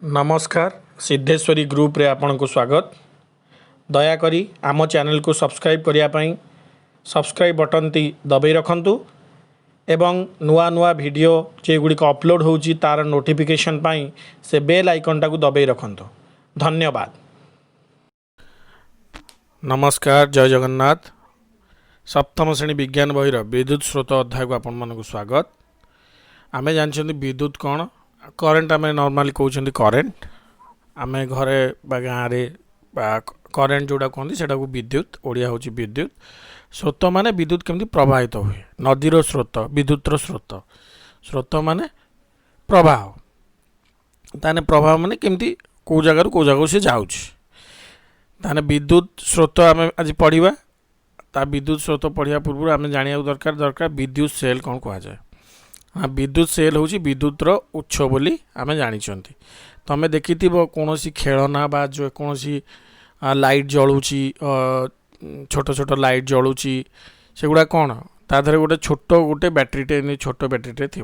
नमस्कार सिद्धेश्वरी ग्रुप रे आपन को स्वागत। दयाकोरी आम चैनल को सब्सक्राइब करने सब्सक्राइब बटन टी दबाई रखंतु एवं नुआ नुआ वीडियो जे गुड़िक अपलोड होउची तार नोटिफिकेशन पाई से बेल आइकन टाको दबाई रखंतु। धन्यवाद। नमस्कार, जय जगन्नाथ। सप्तम श्रेणी विज्ञान बहिर विद्युत स्रोत अध्याय को आपण मानक स्वागत। आमे जानछन्ती विद्युत कौन करेन्ट आम नॉर्मली कहते करेन्ट आम घरे गाँव में करेन्ट जोड़ा कहते से विद्युत ओडिया हूँ विद्युत स्रोत माने विद्युत केमती प्रवाहित हुए नदीर स्रोत विद्युतर स्रोत स्रोत माने प्रवाह ताने प्रवाह माने केमती कौ जगह से जाने विद्युत स्रोत आम आज पढ़ा ता विद्युत स्रोत पढ़ा पूर्व आम जाना दरकार विद्युत सेल कौन कहुए। हाँ, विद्युत सेल हूँ विद्युतर उत्स बोली आम जानी तुम देखी कौन खेलना बा जो कौन लाइट जलूची छोट छोट लाइट जलूची सेगुड़ा कौन ताधर गोटे छोट गोटे बैटेरीटे छोट बैटेरीटे थी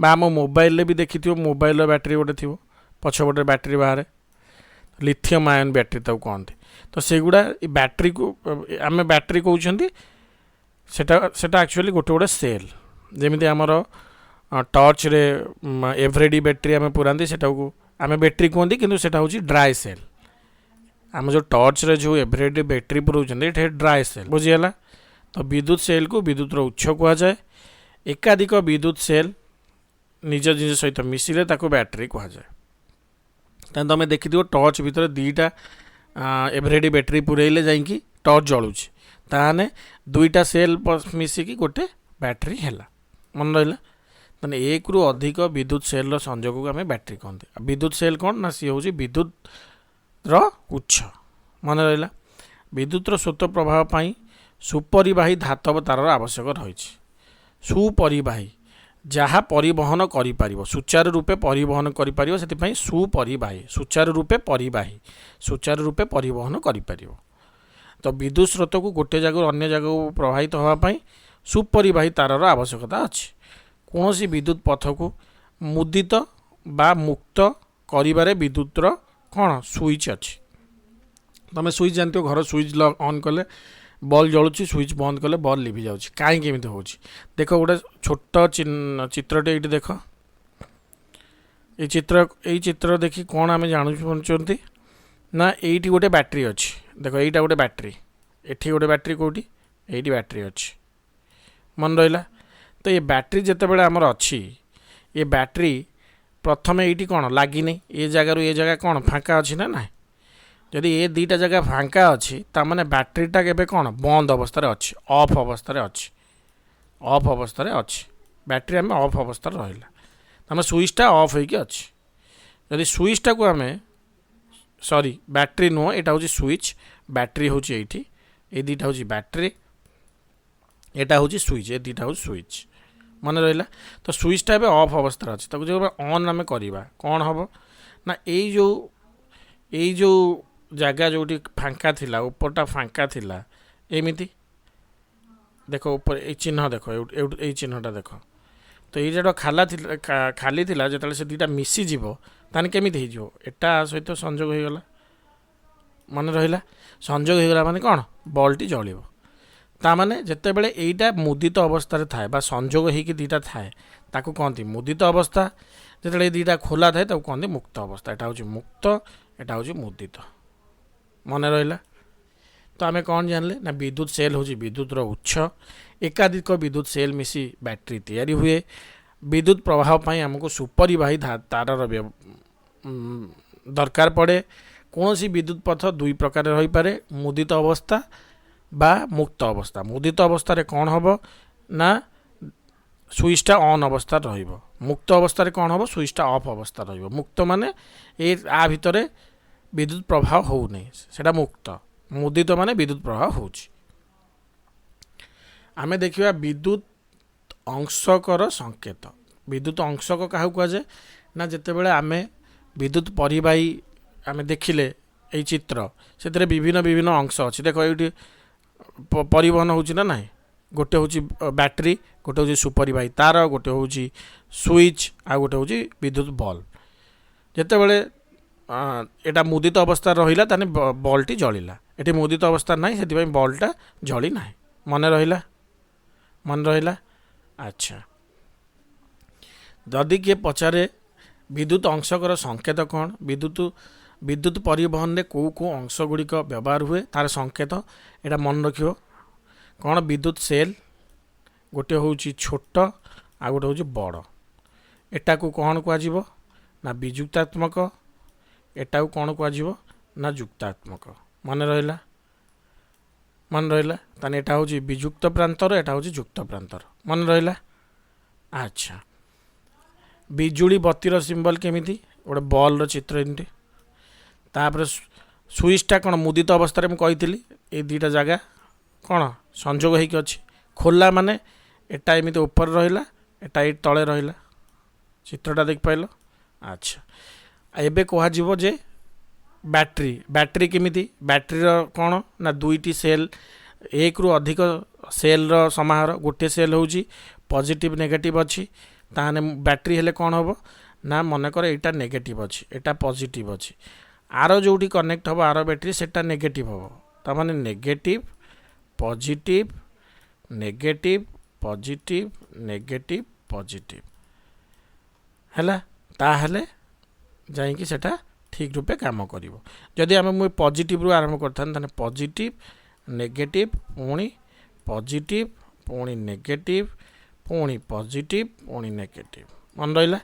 आम मोबाइल भी देखी मोबाइल बैटेरी गोटे थी पछपटे बैटेरी बाहर लिथियम आयन बैटेरी तक कहते तो सेगुड़ा बैटेरी को आम बैटेरी कहते सेटा एक्चुअली गोटे गोटे सेल जमी आमर टर्च रे एवरेडी बैटेरी आम पुराती से आम बैटेरी कहते कि हूँ ड्राए सेल आम जो टर्च रे जो एवरेडी बैटेरी पुराते ड्राए सेल बुझीगला। तो विद्युत सेल को विद्युतर उत्स कहुए। एकाधिक विद्युत सेल निज निज सहित मिसिले बैटेरी कहुए। तुम देखी टर्च भितर दुईटा एवरेडी बैटेरी पुरेले जाइए टर्च जलूची ताने दुईटा सेल मिसिकी गोटे बैटेरी है मन रहा। मैंने एक रु अधिक विद्युत सेल संजोग को आम बैटेरी कहते। विद्युत सेल कौन ना सी हूँ विद्युत उत्स मन रहा। विद्युतर स्रोत प्रवाह पाई सुपरिवाही धातव तार आवश्यक रही। सुपरिवाही जहाँ परिवहन कर सुचारू रूपे परिवहन कर सुपरिवाही सुचारू रूपे परिवहन कर। तो विद्युत स्रोत को गोटे जगह अन्य जगह प्रवाहित होगापाई सुपरिवाही तार आवश्यकता अच्छी। कौन सी विद्युत पथ को मुदित बा मुक्त करिबारे विद्युतर कौन स्विच अच्छी। तुम स्विच जानते हो घर स्विच ऑन कले बल्ब जलुची स्विच बंद कले बल्ब लिभि जाउची काई केमिति होउची। देख गोटे छोट चित्रटे ये देख ये चित्र देखी कौन आम जानते ना ये गोटे बैटेरी अच्छी। देख यहीटा गोटे बैटेरी एठी गोटे बैटेरी कौटी ये बैटेरी अच्छी मन रहा। तो ये बैटेरी जिते बड़े आमर अच्छी ये बैटेरी प्रथम ये कौन लगिनी ये जगार ये जगह कौन फाँका अच्छी ना ना जदि ये दुईटा जगह फाँका अच्छी ताने बैटेरीटा के कौन बंद अवस्था अच्छी ऑफ अवस्था अच्छी बैटेरी आम ऑफ अवस्था रहा तमें स्विचटा ऑफ होगी अच्छी। जदि स्विचटा को आम सॉरी बैटेरी नुह यहाँ हूँ स्विच बैटेरी हूँ ये दुईटा हूँ बैटेरी यहाँ हूँ स्विच ये दुईटा हूँ स्विच मन रहा। तो स्विचटा ए ऑफ अवस्था अच्छी जो ऑन आम करवा कौन हम ना यही जो जगह जो फाँका थिला उपरटा फाँका थिला एमती देख ऊपर ये चिन्ह देख ये चिन्हटा देख तो ये जो खाली थिला जो से दुईटा मिसीज ताने केमिति हो एटा सहित संजोग हो गला मन रहा। संजोग हो गला माने कौन बल्बटी जलिब ताने जिते बड़े यहीटा मुदित अवस्था थाए बा संजोग होगी दुईटा थाए ताकू कहती मुदित अवस्था जो दुईटा खोला थाए कहते मुक्त अवस्था यहाँ हूँ मुक्त यहाँ हूँ मुदित मन रहा। तो आम कौन जानले ना विद्युत सेल हूँ विद्युतर उत्स एकाधिक विद्युत सेल मिसी बैटेरी तैयारी हुए। विद्युत प्रवाह पाई आमको सुपरिवाही तार दरकार पड़े। कौन सी विद्युत पथ दुई प्रकार रही पारे मुदित अवस्था बा मुक्त अवस्था। मुदित अवस्था कौन हम ना स्विचटा ऑन अवस्था रहिबो मुक्त अवस्था कौन हम स्विचटा ऑफ अवस्था रहिबो। मुक्त माने ए आ भितर विद्युत प्रवाह हो नहीं सेटा मुक्त मुदित माने विद्युत प्रवाह होची। आमे देखिबा विद्युत अंशकर संकेत। विद्युत अंशक क्या कहुए ना जिते बड़े आमे विद्युत परिवाही आमे देखिले ये चित्र से विभिन्न विभिन्न अंश अच्छी। देख ये परिवहन होना ना गोटे हूँ बैटेरी गोटे हूँ सुपरिवाही तार गोटे हूँ स्विच आ गोटे हूँ विद्युत बल्ब। जिते बड़े एटा मुदित अवस्था रहिला ताने बल्टी जलिला एटी मुदित अवस्था नाही सेति बल्टा जली ना मन रहा अच्छा जदि किए पचारे विद्युत अंशकर संकेत कौन विद्युत परिवहन में कौ कौ अंश गुड़िक व्यवहार हुए तार संकेत एटा मन रखियो कौन विद्युत सेल गोटे हूँ छोट आ गोटे हूँ बड़ एटा को कौन कह ना विजुक्तात्मक एटा को कौन कह ना जुक्तात्मक मन रहा ताने एटा हूँ विजुक्त प्रांतर एटा हूँ जुक्त प्रांतर मन रहा अच्छा बिजुली बत्तीर सिंबल केमिति गोटे बॉल चित्र एमती तापर स्विचटा कौन मुदित अवस्था मुझे कही ये दुईटा जगह कौन संजोग होगी अच्छी खोला माने एटा एमती ऊपर रहा एटा ये तले रहा चित्रटा देख पाइल अच्छा एबे कह जे बैटरी केमिति बैटरी कौन ना दुईटी सेल एक रु अधिक सेल समाहार गोटे सेल हूँ पॉजिटिव नेगेटिव अच्छी ताने बैटरी हेले कौन हम ना मनकर एटा नेगेटिव अच्छी एटा पॉजिटिव अच्छी आर जोटी कनेक्ट हम आर बैटरी सेटा नेगेटिव हम ताने negative positive negative positive negative positive हैला ताहले जाइकी सेटा ठीक रूपे काम करिवो जदि आम मुझे पॉजिटिव रु आरंभ करता ताने पॉजिटिव नेगेटिव पुणी पॉजिटिव पुणी नेगेटिव पुणी पॉजिटिव पुणी नेगेटिव मन रहा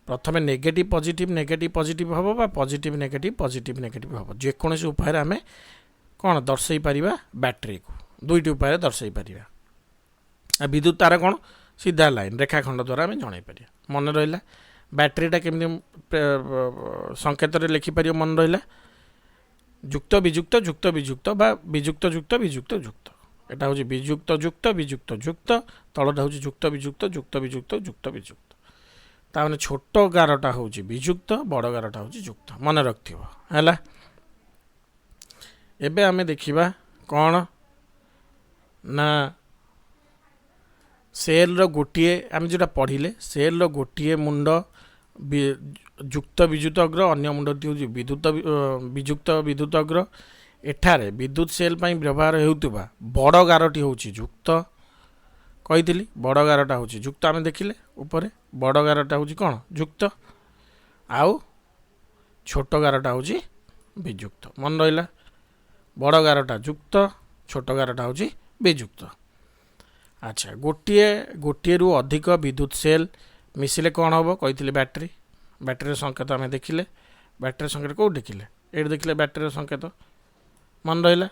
प्रथम नेगेटिव पॉजिटिव हम बा पॉजिटिव नेगेटिव हम जेकोसी उपाय आम कौन दर्शई पारिबा बैटरी को दुईटी उपाय दर्शई पारिबा विद्युत तार कौन सीधा लाइन रेखाखंड द्वारा आम जन पार मन रहा बैटरीटा केमती संकेत लिखिपर मन रहा जुक्त विजुक्त बा विजुक्त जुक्त एटा हूँ विजुक्त जुक्त तलटा हूँ जुक्त विजुक्त ताने छोट गारटा हूँ विजुक्त बड़ गारटा हूँ जुक्त मन रखिथ है एबे आमे देखिबा कौन ना सेल गोटे आम जोटा पढ़िले सेल गोटे मुंड जुक्त विद्युत अग्र अन्य मुंडटी हूँ विजुक्त विद्युत अग्र एठारे विद्युत सेल पर व्यवहार होउतबा बड़ गारटी हूँ जुक्त कही बड़ गारटा हूँ जुक्त आम देखिले ऊपर बड़ गारटा हूँ कौन जुक्त आउ छोट गारटा हूँ विजुक्त मन रहा बड़ गारटा जुक्त छोट गारटा हूँ विजुक्त अच्छा गोटे रु अधिक विद्युत सेल मिसिले कौन हम कही बैटरी संकेत आम देखिले बैटरी संकेत कौट देखिले ये देखिले बैटरी संकेत मन रहा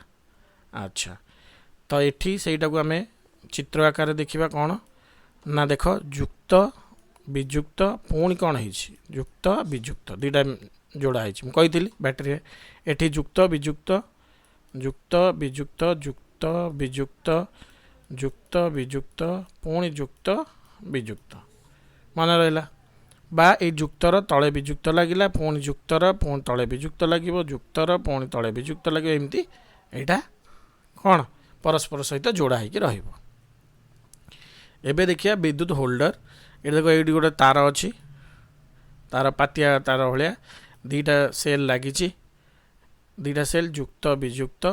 अच्छा तो ये सहीटा को आम चित्र आकार देखा कौन ना देख जुक्त विजुक्त पुणी कौन है जुक्त विजुक्त दुईटा जोड़ा है कही बैटरी एठी जुक्त विजुक्त जुक्त पुणी जुक्त विजुक्त मन रहा बा ये जुक्तर तले विजुक्त लगिला पुणी जुक्तर पुणी तले विजुक्त लगे जुक्तर पुणी तले विजुक्त लगे एमती यहाँ कौन परस्पर सहित जोड़ा होगी रहिबो एबे देखिया विद्युत होल्डर ये देखो ये गोटे तार अच्छी तार पातिया तार भाया दुईटा सेल लगी दुईटा सेल जुक्त विजुक्त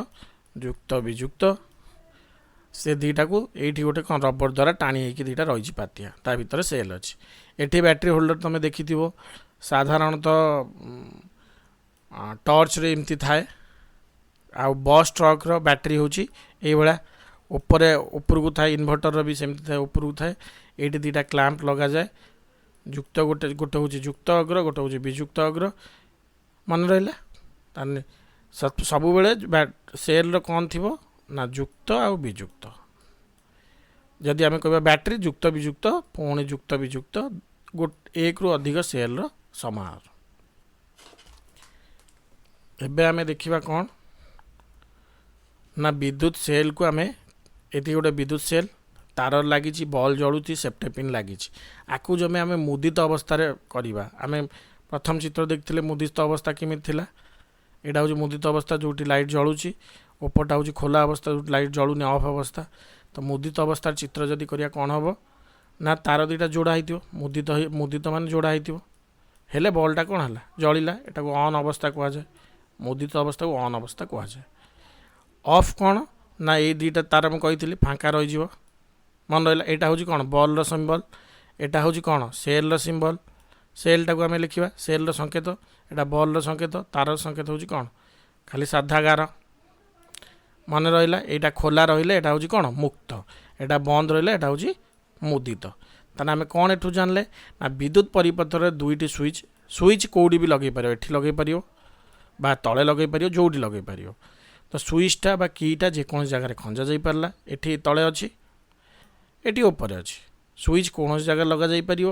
से दुईटा को ये गोटे कौन रबर द्वारा टाणी होगी दुईटा रही पातिया ता भीतर सेल अच्छी एटी बैटरी होल्डर तुम देखि साधारणतः टर्च रे एमती थाए आ बस ट्रक रो बैटरी हूँ ये ऊपर को थाए इन्वर्टर भी सेमती थाए ऊपर को थाए ये दुईटा क्लैंप लगा जाए जुक्त गोटे गोटे हूँ जुक्त अग्र गोटे हूँ विजुक्त अग्र मन रहा सब बेले सेल कौन थी ना जुक्त आ विजुक्त जदि आम कह बैटरी जुक्त विजुक्त पुणी जुक्त विजुक्त एक रु अधिक सेल समाहार एबे आमे देखिबा कौन ना विद्युत सेल को आमे एटी गोटे विद्युत सेल तार लगी बॉल जलुची सेफ्टी पिन लगी आकु जमे आमे मुदित अवस्था करवा आमे प्रथम चित्र देखते मुदित अवस्था केमी थिला एटा हूँ मुदित अवस्था जो लाइट जलुची ऊपरटा हूँ खोला अवस्था जो लाइट जलुनी ऑफ अवस्था तो मुदित अवस्था चित्र जदि करिया कौन हम ना तार दुईटा जोड़ा हो मुदित मान जोड़ा हो हेले बल्टा कौन है जलिला एटा को ऑन अवस्था कह जाए मुदित अवस्था को ऑन अवस्था कह जाए ऑफ कौन ना ये दुईटा तार मुझे कही फाँका रही मन रहा यहाँ हूँ कौन बल्र सिंबल यहाँ हूँ कौन सेल्र सिंबल सेल्टा को आम लिखा सेल्र संकेत यहाँ बल्र संकेत तार संकेत हूँ कौन खाली साधा गार मन रहा यहाँ खोला रहा यहाँ हूँ कौन मुक्त यहाँ बंद रहा यहाँ हूँ मुदित ताने आम कौन एठू जानले ना विद्युत परिपथ दुईटी स्विच स्विच कौटी भी लगे पार एठी लगे पार बा तले लगे पार जो लगे पार तो स्विचटा बा कीटा जेकोसी जगह खंजा जा पारला एठी तले अच्छी एटी ऊपर अच्छी स्विच कौन जगह लगा जा पार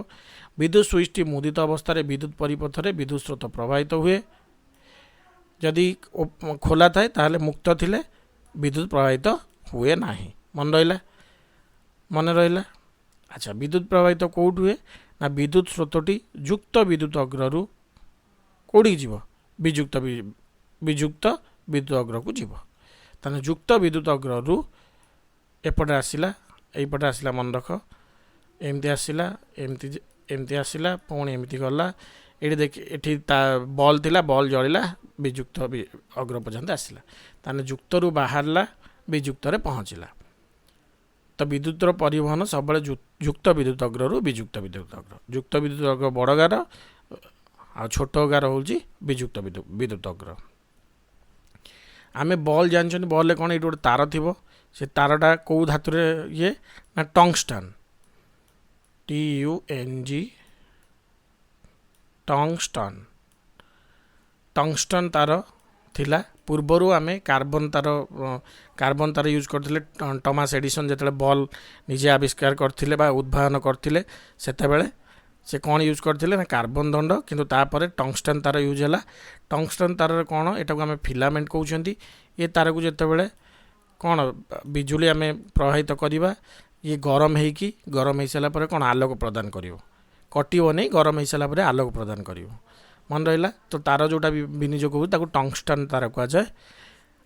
विद्युत स्विचटी मुदित अवस्था विद्युत परिपथ में विद्युत स्रोत प्रवाहित हुए जदि खोला थाए ताहले मुक्त थिले विद्युत प्रवाहित हुए ना मन रहा अच्छा विद्युत प्रवाहित कौट हुए ना विद्युत स्रोतटी युक्त विद्युत अग्रु कौटी जीव विजुक्त विजुक्त विद्युत अग्र को जीव ताने युक्त विद्युत अग्रु एपटे आसला यपटे आसला मन रख एमती आसला एमती आसला पुणी एमती गला ये देख ये बल थिला बल जलिला विजुक्त अग्र पर्यंत आसला ताने युक्त रु बाहरला विजुक्त पहुँचला तो विद्युतर परिवहन सब युक्त विद्युत अग्रु विजुक्त विद्युत अग्र युक्त विद्युत अग्र बड़ गार आ छोट गार हूँ विजुक्त विद्युत अग्र आमे बल जानछन बल कौन ये गोटे तार थी से तारटा कौ धातु ये ना टंगस्टन TUNG टंगस्टन टंगस्टन तार थिला पूर्वर आमे कार्बन तार यूज करथिले टॉमस एडिसन जेते बल निजे आविष्कार करथिले बा उद्भावन करथिले सेते बेले से कौन यूज करथिले ना कार्बन दंड किंतु तापर टंगस्टन तार यूज है टंगस्टन तार कौन एटा को आमे फिलामेंट कहउछंती ये तार को जेते बेले कौन बिजुली आमे प्रवाहित करवा ये गरम हो सारा पर कौन आलोक प्रदान करिवो कटिवो नहीं गरम हो सारा पर आलोक प्रदान करिवो मन रहा तो तार जोटा विनियोग हो टंगस्टन तार कह जाए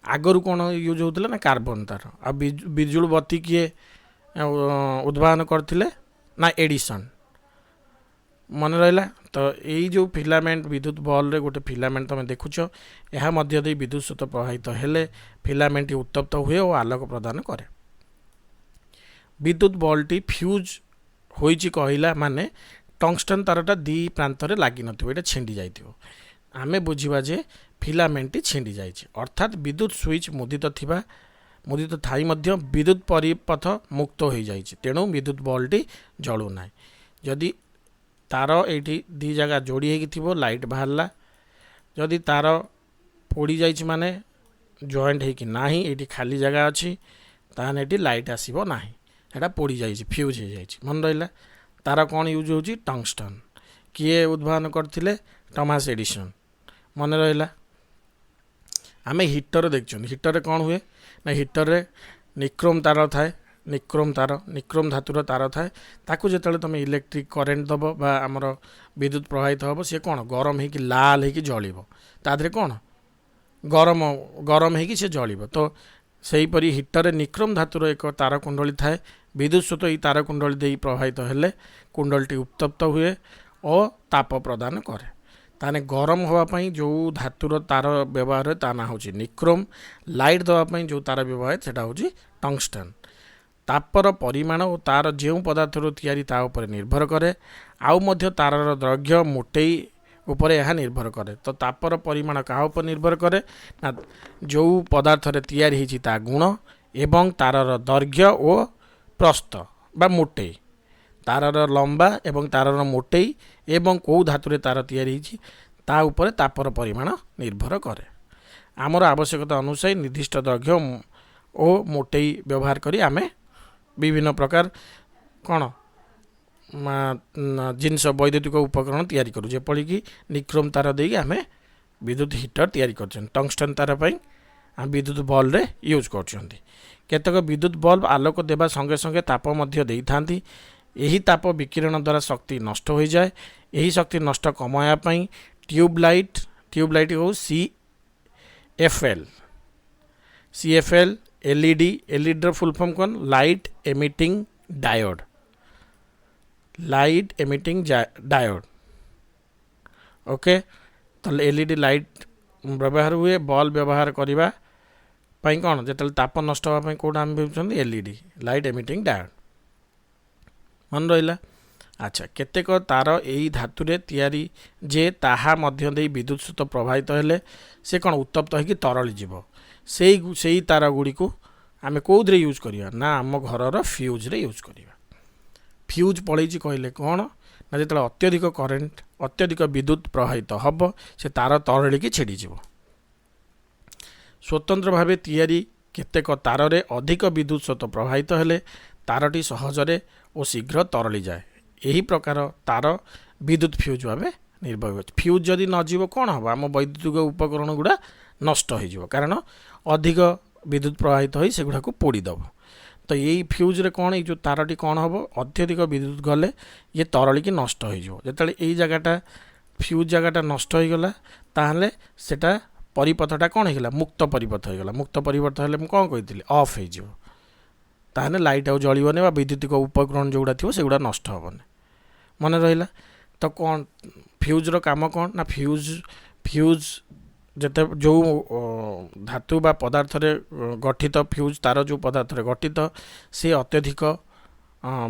आगरू कौन यूज होता ना कार्बन तार आ बिजुली बत्ती किए उद्भावन करथिले ना एडिसन मन रहा तो यही जो फिलामेंट विद्युत बल रे गोटे फिलामेंट तुम देखुच यह मध्य दे विद्युत स्रोत प्रवाहित हेले फिलामेंट उत्तप्त हुए और आलोक प्रदान करे विद्युत बल्टी फ्यूज होइची कहला माने टंगस्टन तारटा दी प्रांत रे लागी नथिबो एटा छिंडी जाइथिबो आमे बुझिबा जे फिलामेंट छिंडी जाइछि अर्थात विद्युत स्विच मुदित थाई मध्य विद्युत परिपथ मुक्त हो जाइछि तेणु विद्युत बल्टी जळु नाही जदि तार एठी दी जगह जोड़ी होगी थी लाइट बाहरला जदि तार पोड़ी जाइछि माने जॉइंट होगी ना ये खाली जगह अच्छी ताहने ये लाइट आसब ना एटा पोड़ी जाइछि फ्यूज हो जाइछि मन रहा तार कौन यूज होची टंगस्टन किए उद्भावन करथिले टॉमस एडिसन मन रहा आमे हीटर देखछन हीटर कौन हुए ना हीटर रे निक्रोम तार थाए निक्रोम धातुर तार थाए ताकू जेतेबेले तुम इलेक्ट्रिक करेन्ट दब बा आमर विद्युत प्रवाहित हम सी कौन गरम हो लाल हो जलिब तादे कौन गरम हो जलिब तो सहीपरी हीटर निक्रोम धातुर एक तार कुंडली थाए विद्युत स्रोत ये तार कुंडली दे प्रवाहित हेले कुंडलटी उत्तप्त हुए और ताप प्रदान करे ताने गरम होवाई जो धातुर तार व्यवहार ता ना हूँ निक्रोम लाइट देवाई जो तार व्यवहार सेटा हूँ टंगस्टन तापर परिमाण और तार जो पदार्थर तैयारी ता उपर निर्भर करे आउ मध्य तारर दैर्घ्य मोटेई उपर यह निर्भर करे तो तापर परिमाण क्या उपर निर्भर करे ना जो पदार्थ तैयारी होती ता गुण एवं तारर दैर्घ्य और प्रस्थ बा मोटेई तारर लंबा एवं तारर मोटेई एवं कौ धातु तार तैयारी होती ता उपर तापर परिमाण निर्भर करे आमर आवश्यकता अनुसार निर्दिष्ट दैर्घ्य और मोटेई व्यवहार करी आमे विभिन्न प्रकार कौन जिनस वैद्युतिक उपकरण तैयारी करूँ जेपरिक निक्रोम तार दे आम विद्युत हीटर तैयारी कर टंगस्टन तार पर विद्युत बल्ब रे यूज कर केतक विद्युत बल्ब आलोक देवा संगे संगे ताप दे था यही ताप विकिरण द्वारा शक्ति नष्ट हो जाए यही शक्ति नष्ट कमायापाई ट्यूबलाइट हो CFL LED फुल फॉर्म कौन लाइट एमिटिंग डायोड ओके ताले एलईडी लाइट व्यवहार हुए बल्ब व्यवहार करने कौन जो ताप नष्ट होगापी कौटा आम एलईडी लाइट एमिटिंग डायोड मन रहा। अच्छा केतेक तार यही धातु तैयारी जे ताहा मध्य दे विद्युत स्रोत प्रभावित हेले से कौन उत्तप्त हो तरली जीव से तार गुड़ी को आम कौन यूज करवा ना आम घर फ्यूज रे यूज करवा। फ्यूज पड़े कहले कौन ना जो अत्यधिक करेन्ट अत्यधिक विद्युत प्रभावित हम से तार तरली की छिड़ीज स्वतंत्र भाव तैयारी केतेक तार रे अधिक विद्युत स्रोत प्रभावित हेले तारटी सहजरे और शीघ्र तरली जाए यही प्रकार तार विद्युत फ्यूज भाव निर्भर हो। फ्यूज जदि नजीव कौन हम आम वैद्युतिक उपकरण गुड़ा नष्ट हो कारण अधिक विद्युत प्रभावित हो सेगुड़ा को पोड़ीदेव तो यही फ्यूज रे कौन जो तारटी कौन हम अत्यधिक विद्युत गले ये तरली की नष्ट हो जो यही जगटा फ्यूज जगटा नष्ट हो गला ताहले सेटा परिपथटा कौन होगा मुक्त परिपथ होगा मुक्त परिपथ हेल्ले मुझे कौन कही अफ हो ताहले लाइट आउ जलिबने बा विद्युतिक उपकरण जोड़ा थी सेगुड़ा नष्ट हेबनी मन रहा। तो कौन फ्यूज रो काम कौन ना फ्यूज फ्यूज जिते जो धातु बा पदार्थ रे गठित फ्यूज तार जो पदार्थ रे गठित से अत्यधिक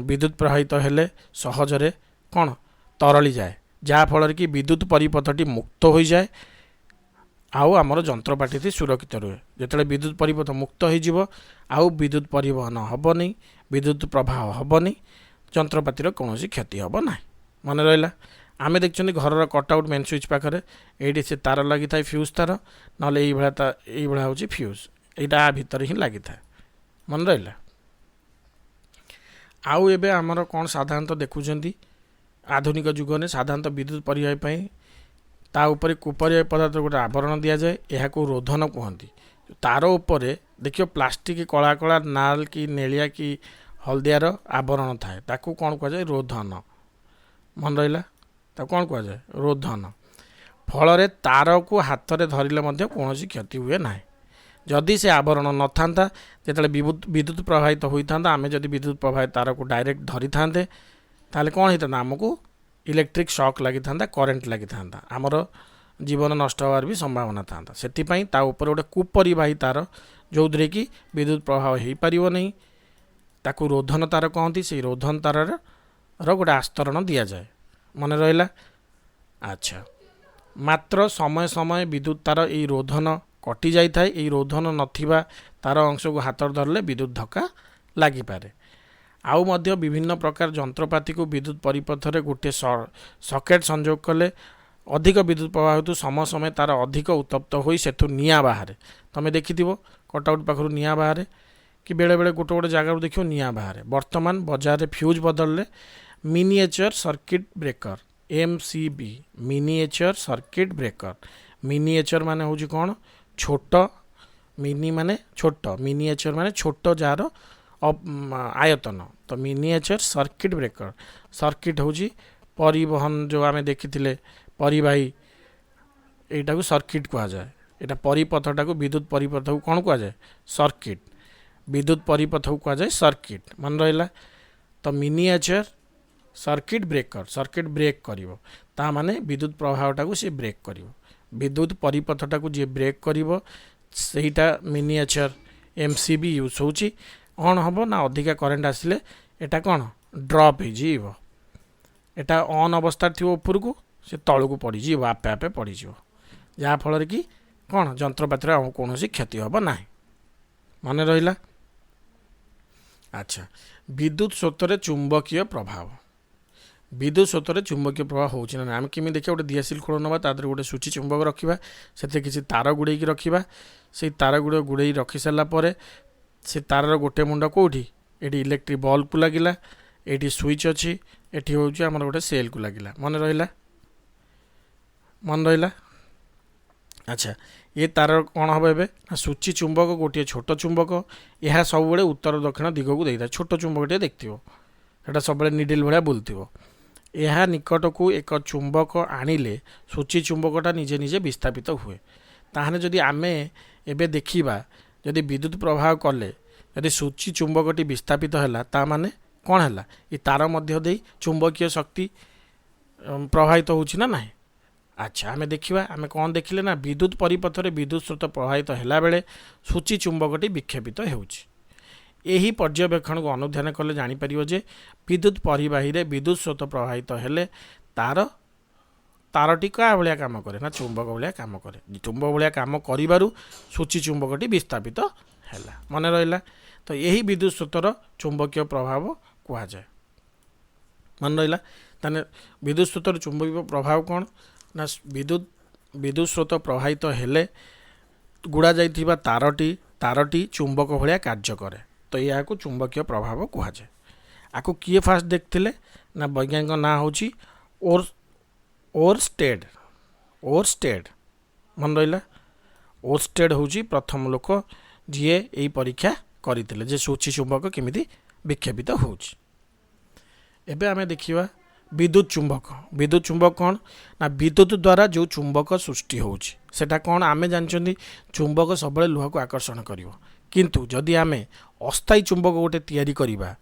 विद्युत प्रवाहित हेले सहजरे कौन तरली जाए जहाँफल कि विद्युत परिपथटी मुक्त हो जाए आउ आमर जंत्रपाटी सुरक्षित रुहे जिते विद्युत परिपथ मुक्त हो आउ विद्युत परिवहन हेबनी विद्युत प्रवाह हेबनी जंत्रपातिर कौन क्षति हेब ना मन रहा। आमे देखते घर कटआउट मेन स्विच पाखे ये से तार लगी था फ्यूज तार ना भाया हूँ फ्यूज यहाँ भितर ही लगी था मन रहा। आउ एबे आमर कौन साधारणतः देखुं आधुनिक जुग में साधारणतः विद्युत परिवाही ता ऊपर कुपरिया पदार्थ गोटे आवरण दि जाए यह रोधन कहती तार उपरे देखियो प्लास्टिक कला कला नाल कि नेलिया कि हलदियार आवरण थाए ताकू कौन कहुए रोधन मन रहा कौन कहुए रोधन फल तार को हाथ में धरले कौन क्षति हुए ना जदि से आवरण न था जो विद्युत प्रभावित होता आम जदि विद्युत प्रभावित तार को डायरेक्ट धरी था ताले कौन होता आमको इलेक्ट्रिक शॉक लगी था करेन्ट लगी था आमर जीवन नष्ट होवार भी संभावना था से गोटे कुपरिवाही तार जो थे कि विद्युत प्रभाव हो पार नहीं ताकू रोधन तार कहती से रोधन तार गोटे आस्तरण दि जाए मन रहा। अच्छा मात्र समय समय विद्युत तार यही रोधन कटि जाए यही रोधन नथिबा तार अंश को हाथ धरले विद्युत धक्का लगिपारे आउ मध्य विभिन्न प्रकार जंत्रपाति को विद्युत परिपथ रे गोटे सकेट संजोग कले अधिक विद्युत प्रवाह हेतु समय समय तार अधिक उत्तप्त हो सेठू निआ बाहर तुम देखि कटआउट पाखर निआ बाहर कि बेले बेले गोटे गोटे जगह देखो निआ बाहर वर्तमान बाजार फ्यूज बदलले miniature circuit breaker MCB miniature circuit breaker miniature माने हूँ कौन छोट मिनी माने छोट मिनिएचर माने छोट जार आयतन तो मिनिएचर सर्किट ब्रेकर सर्किट हूँ परिवहन जो आम देखी परिवाही यहाँ को सर्किट कहुए यहाँ परिपथटा को विद्युत परिपथ को कौन कहुए सर्किट विद्युत परिपथ को कहुए सर्किट मन रहा। तो miniature circuit breaker circuit break कर माने विद्युत प्रभावटा को सी ब्रेक कर विद्युत परिपथटा को जी ब्रेक कर मिनिएचर MCB यूज हो कौन हम ना अधिका करेन्ट आसिले एटा कौन ड्रप हो एटा ऑन अवस्था थी ऊपर को से तल को पड़ज आपे आपे पड़ज जहाँफल कि कौन जंत्रपाति कौन क्षति हम ना मन रहा। अच्छा विद्युत स्रोत चुंबकीय प्रभाव विद्युत स्रोत चुंबकीय प्रभाव होना ना आम केमी देखिए गोटे दियासिल खोल ना तादर गोटे सूची चुंबक रखा से किसी तार गुड़े रखा से तार गुड़ गुड़े रखी सारापर से तार गोटे मुंड कौटी ये इलेक्ट्रिक बल्ब को लगिला ये स्विच अच्छी एटी हूँ आम गोटे सेल को लगिला मन रहा। अच्छा ये तार कौन हम ए सूची चुंबक गोटे छोट चुंबक यह सब बड़े उत्तर दक्षिण दिग को देता छोट चुंबक टे देखा सब निडिल भाया बुलूब यह निकट को एक चुंबक आणिले सूची चुंबकटा निजे निजे विस्थापित हुए ताहने जदि आमे एबे देखिबा जदि विद्युत प्रवाह कले यदि सूची चुंबकटी विस्थापित है ताने कौन है ये तार मध्य दे चुंबकीय शक्ति प्रवाहित होना ना अच्छा आमे देखिबा आमे कौन देखिले ना विद्युत परिपथरे विद्युत स्रोत प्रवाहित होला बेले सूची चुंबकटी विक्षेपित हेउछि। एही पर्यवेक्षण को अनुध्यान कले जानि परिबो जे विद्युत परिवाही रे विद्युत स्रोत प्रवाहित हेले तार तारटी का भलिया काम करे ना चुंबक भलिया काम करे। चुंबक भलिया काम करिबारु सूची चुंबकटी विस्थापित हैला मने रहिला। तो यही विद्युत स्रोतर चुंबकीय प्रभाव कुहा जाए मन रहिला। ताने विद्युत स्रोतर चुंबकीय प्रभाव कौन ना विद्युत स्रोत प्रवाहित हेले गुड़ा जाइथिबा तारटी चुंबक भलिया कार्य करे। तो या को चुंबकीय प्रभाव कुहा जाए। आको किए फास्ट देखथिले ना वैज्ञानिक ना होची ओरस्टेड मन रहिला। ओरस्टेड होची प्रथम लोक जीए एई परीक्षा करथिले जे सूची चुंबक केमिति विक्षेपित होची। एबे आमे देखिबा विद्युत चुंबक कौन ना विद्युत द्वारा जो चुंबक सृष्टि होची सेटा कौन आमे जानचंदी चुंबक सबले लुहा को आकर्षण करिवो। किंतु जदि आमे अस्थायी चुंबक गोटे तैयारी करिबा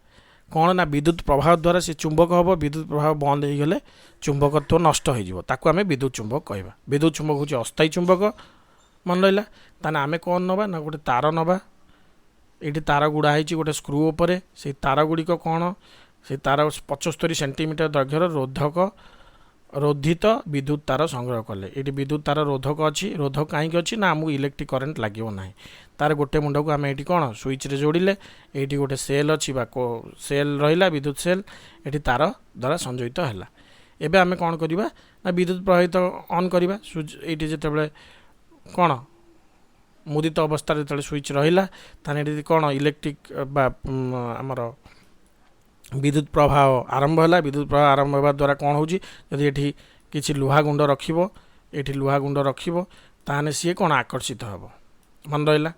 कौन ना विद्युत प्रभाव द्वारा से चुंबक हम विद्युत प्रभाव बंद हो गले चुंबकत्व नष्ट हो ताकू आमे विद्युत चुंबक कहवा। विद्युत चुंबक हूँ अस्थायी चुंबक मन रहा। ताने आमे कौन नवा ना गोटे तार नवा ये तार गुड़ा है गोटे स्क्रू उपरे से तार गुड़िक कौन से तार 75 सेंटीमीटर दैर्घ्यर रोधित विद्युत तार संग्रह कले। ये विद्युत तार रोधक अच्छी रोधक कहीं अच्छी ना आमको इलेक्ट्रिक करंट लगे ना तार गोटे मुंड को आम ये कौन स्विच रे जोड़िले ये गोटे सेल अच्छी सेल रहा विद्युत सेल ये तार द्वारा संयोजित है। एबे आमे कौन करिबा ना विद्युत प्रवाहित ऑन करिबा स्विच ये जिते कौन मुदित अवस्था जो स्विच रहा ताने कौन इलेक्ट्रिक आमर विद्युत प्रभाव आरंभ है। विद्युत प्रभाव आरंभ होगा द्वारा कौन होची जदि ये किसी लुहा गुंड रखिबो ये लुहा गुंड रखिबो ताने सी कौन आकर्षित हम मन रहा।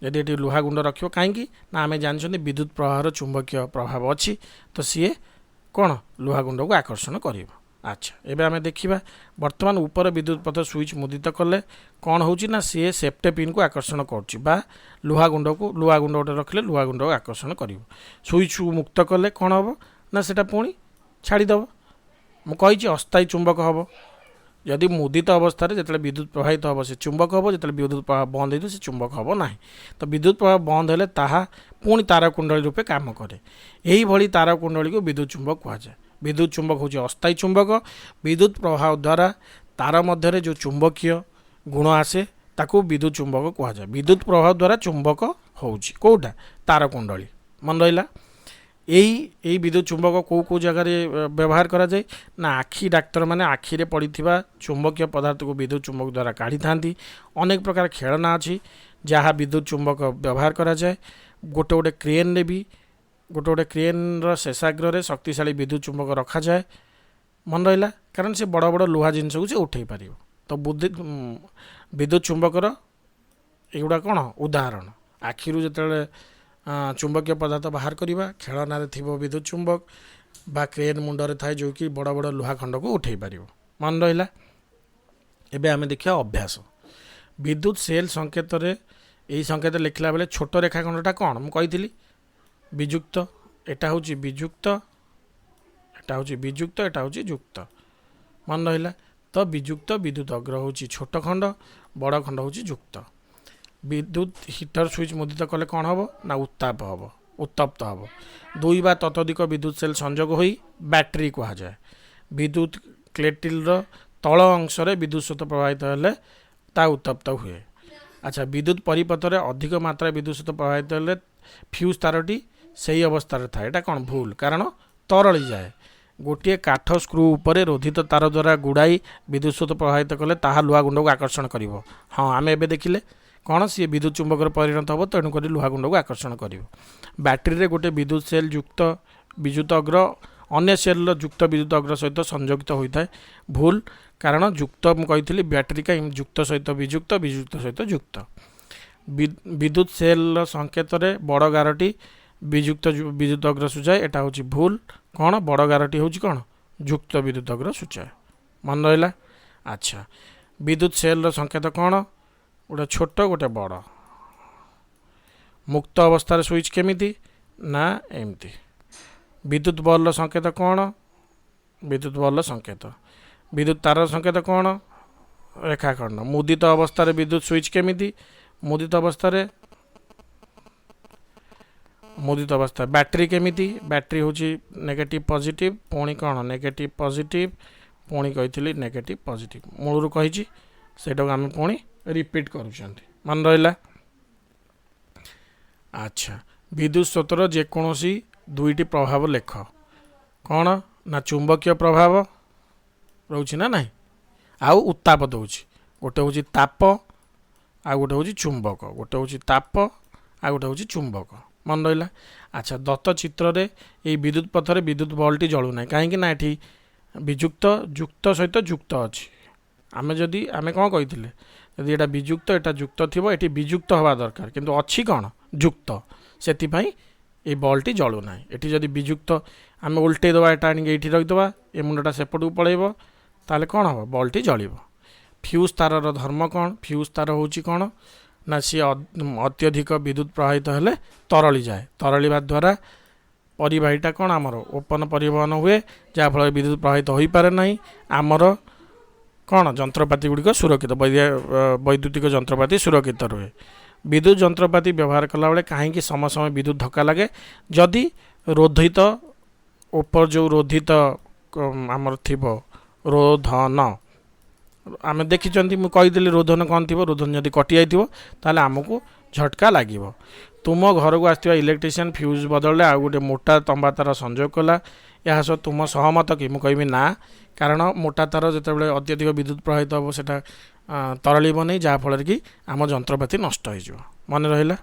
जदि ये लुहा गुंड रखिबो कहीं ना आमे जानछन विद्युत प्रवाहर चुंबकीय प्रभाव अच्छी तो सी कौन लुहा गुंड को आकर्षण करिवो। अच्छा एबे आमे देखिबा वर्तमान ऊपर विद्युत पथ स्विच मुदित कले कौन होची ना सी सेफ्टी पिन को आकर्षण करछि बा लुहा गुंड गोटे रखले लुहा गुंड को आकर्षण करिवो। स्विच मुक्त कले कौन हम ना सेटा पुणी छाड़ीदेव मु कही अस्थायी चुंबक हम। यदि मुदित अवस्था जो विद्युत प्रवाहित हम से चुंबक हम जो विद्युत प्रवाह बंद हो चुंबक हम ना। तो विद्युत प्रवाह बंद हेले ताहा पुणी तार कुंडली रूपे काम करे। यही भली तार कुंडली को विद्युत चुंबक कहा जाए। विद्युत चुंबक हूँ अस्थायी चुंबक विद्युत प्रभाव द्वारा तार मध्य जो चुंबकीय गुण आसे ताकू विद्युत चुंबक कहा जाए। विद्युत प्रभाव द्वारा चुंबक होउची कोटा तार कुंडली मन रहा। यही विद्युत चुंबक कौ जगार व्यवहार करा जाए ना आखि डाक्तर माने आखि रे पड़िथिबा चुंबकीय पदार्थ को विद्युत चुंबक द्वारा काढ़ी थांती। अनेक प्रकार खेलना अच्छी जहाँ विद्युत चुंबक व्यवहार करा जाए। गोटे गोटे क्रेन रे भी गोटे क्रेन शेषाग्र शक्तिशाली विद्युत चुंबक रखा जाए मन रहा कारण से बड़ बड़ लुहा जिनस को उठे पार। तो विद्युत चुंबकर एगुड़ा कौन उदाहरण आखिरु जिते चुंबकीय पदार्थ बाहर करवा खेलना थी विद्युत चुंबक बा क्रेन मुंडरे थाए जो कि बड़ बड़ लुहा खंड को उठे पार मन रहा। एबे आमे देखिया अभ्यास विद्युत सेल संकेत यही संकेत लिखला बेले छोट रेखाखंडटा कौन मुझे विजुक्त एटा हूँ विजुक्त एटा हूँ विजुक्त एटा हूँ युक्त मन रहा। तो विजुक्त विद्युत अग्र हूँ छोट खंड बड़ खंड हूँ युक्त। विद्युत हिटर स्विच मुदित कले कौन हम ना उत्तप्त हम। दुई बा ततोधिक विद्युत सेल संजोग हो बैटरी कहा जाए। विद्युत क्लेटिल तल अंश विद्युत स्रोत प्रवाहित हेले ता उत्तप्त हुए। अच्छा विद्युत परिपथ में अधिक मात्रा विद्युत स्रोत प्रवाहित हेले फ्यूज तारटी सही अवस्था था यहाँ कौन भूल कारण तरली जाए। गोटे काठ स्क्रू उपरे रोधित तार द्वारा गुड़ाई विद्युत स्रोत प्रवाहित कले ताहा लुहा गुंड को आकर्षण कर। हाँ आम एबे देखिले कौन सी विद्युत चुंबक परिणत हम तेणुक लुहा गुंड को आकर्षण कर। बैटेरी रे गोटे विद्युत सेल युक्त विद्युत अग्र अन्य सेल युक्त विद्युत अग्र सहित संयोजित होता है भूल कारण युक्त मुझे बैटेरी का युक्त सहित विजुक्त विजुक्त सहित युक्त। विद्युत सेल संकेत बड़ गारटी विजुक्त विद्युत अग्र सूचाए एटा हूँ भूल कौन बड़ गारटी हूँ कौन युक्त विद्युत अग्र सूचाए मन रहा। अच्छा विद्युत सेल संकेत कौन गोटे छोट गोटे बड़ मुक्त अवस्था स्विच केमिति ना एमती। विद्युत बल्ब संकेत कौन विद्युत बल्ब संकेत विद्युत तार संकेत कौन रेखाखंड मुदित अवस्था विद्युत स्विच केमिति मुदित अवस्था बैटरी केमिति बैटरी हूँ नेगेटिव पॉजिटिव पुणी कौन नेगेटिव पॉजिटिव पुणी कही नेगेटिव पॉजिटिव मूलरू कही सेटा आम पुणी रिपीट करुँच मन रहा। अच्छा विद्युत स्रोतर जेकोसी दुईटी प्रभाव लेख कौन ना चुंबकीय प्रभाव रोचे ना नहीं आउ उत्ताप दौर गोटे हूँ ताप आ गोटे हूँ चुंबक गोटे हूँ ताप आ गोटे हूँ चुंबक मन रहा। अच्छा दत्त चित्र रे ये विद्युत पथर विद्युत बल्टी जलूना कहीं ये विजुक्त जुक्त सहित जुक्त अच्छी आम जदि आम कौन कही यदि यहाँ विजुक्त यहाँ जुक्त थी ये विजुक्त हवा दरकार किंतु अच्छी कौन जुक्त से ये बल्टी जलूना ये जदि विजुक्त आम उल्टे दबा यहाँ आनिक ये रखीदे ये मुंडा सेपट को पलैब ताले कौन हम बल्टी जलिब। फ्यूज तार धर्म कौन फ्यूज तार हूँ कौन ना सी अत्यधिक विद्युत प्रवाहित हेले तरली जाए तरलिवा द्वारा परिवाहीटा कौन आमर ओपन परिवहन हुए जहाँफल विद्युत प्रवाहित हो पारे ना आमर कौन जंत्रपाति गुड़िक सुरक्षित वैद्युतिक जंत्रपाति सुरक्षित रुहे। विद्युत जंत्रपाति व्यवहार कला बेले कहीं समय समय विद्युत धक्का लगे जदि रोधित ऊपर जो रोधित आमर थी रोधन आम देखी मुझे रोधन कौन थी रोधन जब कटि जाइए आमको झटका लगे तुम घर को आसवा इलेक्ट्रीशियन फ्यूज बदलले आ गोटे मोटा तंबा तार संयोग कला यह सब तुम सहमत कि मुझे ना कारण मोटा तार जो अत्यधिक विद्युत प्रवाहित हम से तरल नहीं जहाँफल कि आम जंत्रपाति नष्ट हो मन रहा।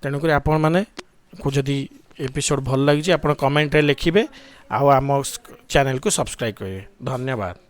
तेणुक आपण मैंने जदि एपिसोड भल लगी आप कमेंट लिखे आम चैनल को सब्सक्राइब करेंगे। धन्यवाद।